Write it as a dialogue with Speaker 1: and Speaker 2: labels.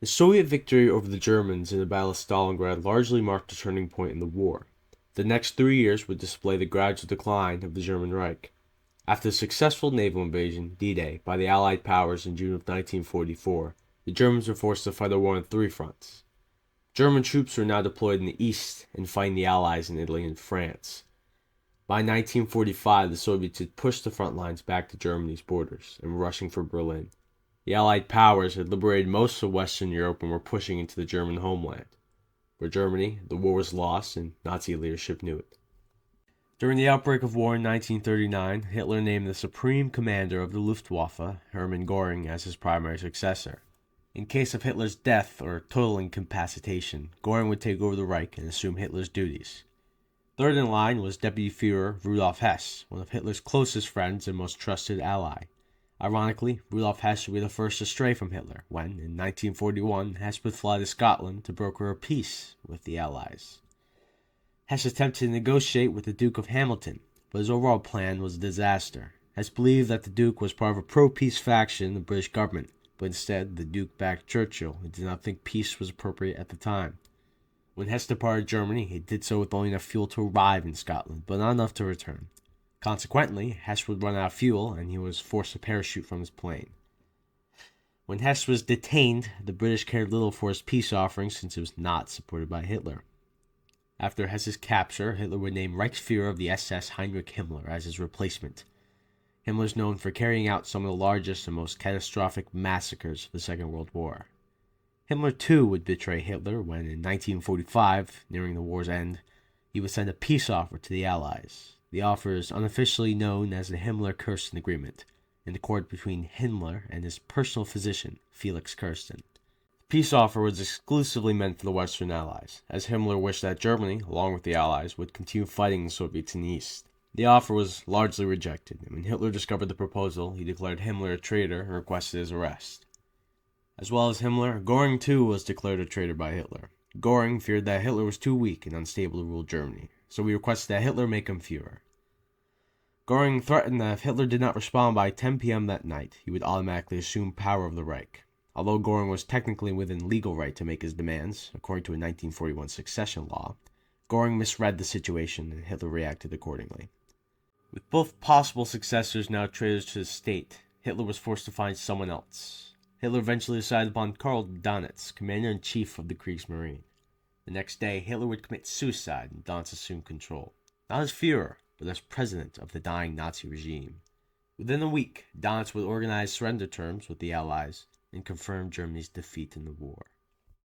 Speaker 1: The Soviet victory over the Germans in the Battle of Stalingrad largely marked a turning point in the war. The next 3 years would display the gradual decline of the German Reich. After the successful naval invasion, D-Day, by the Allied powers in June of 1944, the Germans were forced to fight a war on three fronts. German troops were now deployed in the east and fighting the Allies in Italy and France. By 1945, the Soviets had pushed the front lines back to Germany's borders and were rushing for Berlin. The Allied powers had liberated most of Western Europe and were pushing into the German homeland. For Germany, the war was lost, and Nazi leadership knew it. During the outbreak of war in 1939, Hitler named the supreme commander of the Luftwaffe, Hermann Göring, as his primary successor. In case of Hitler's death or total incapacitation, Göring would take over the Reich and assume Hitler's duties. Third in line was Deputy Führer Rudolf Hess, one of Hitler's closest friends and most trusted ally. Ironically, Rudolf Hess would be the first to stray from Hitler when, in 1941, Hess would fly to Scotland to broker a peace with the Allies. Hess attempted to negotiate with the Duke of Hamilton, but his overall plan was a disaster. Hess believed that the Duke was part of a pro-peace faction in the British government, but instead the Duke backed Churchill and did not think peace was appropriate at the time. When Hess departed Germany, he did so with only enough fuel to arrive in Scotland, but not enough to return. Consequently, Hess would run out of fuel and he was forced to parachute from his plane. When Hess was detained, the British cared little for his peace offering since it was not supported by Hitler. After Hess's capture, Hitler would name Reichsfuhrer of the SS Heinrich Himmler as his replacement. Himmler is known for carrying out some of the largest and most catastrophic massacres of the Second World War. Himmler too would betray Hitler when, in 1945, nearing the war's end, he would send a peace offer to the Allies. The offer is unofficially known as the Himmler-Kirsten Agreement, an accord between Himmler and his personal physician, Felix Kirsten. The peace offer was exclusively meant for the Western Allies, as Himmler wished that Germany, along with the Allies, would continue fighting the Soviets in the East. The offer was largely rejected, and when Hitler discovered the proposal, he declared Himmler a traitor and requested his arrest. As well as Himmler, Göring too was declared a traitor by Hitler. Göring feared that Hitler was too weak and unstable to rule Germany, so he requested that Hitler make him Führer. Göring threatened that if Hitler did not respond by 10 p.m. that night, he would automatically assume power of the Reich. Although Göring was technically within legal right to make his demands, according to a 1941 succession law, Göring misread the situation and Hitler reacted accordingly. With both possible successors now traitors to the state, Hitler was forced to find someone else. Hitler eventually decided upon Karl Donitz, commander-in-chief of the Kriegsmarine. The next day, Hitler would commit suicide and Donitz assumed control, not as Führer, but as president of the dying Nazi regime. Within a week, Donitz would organize surrender terms with the Allies and confirm Germany's defeat in the war.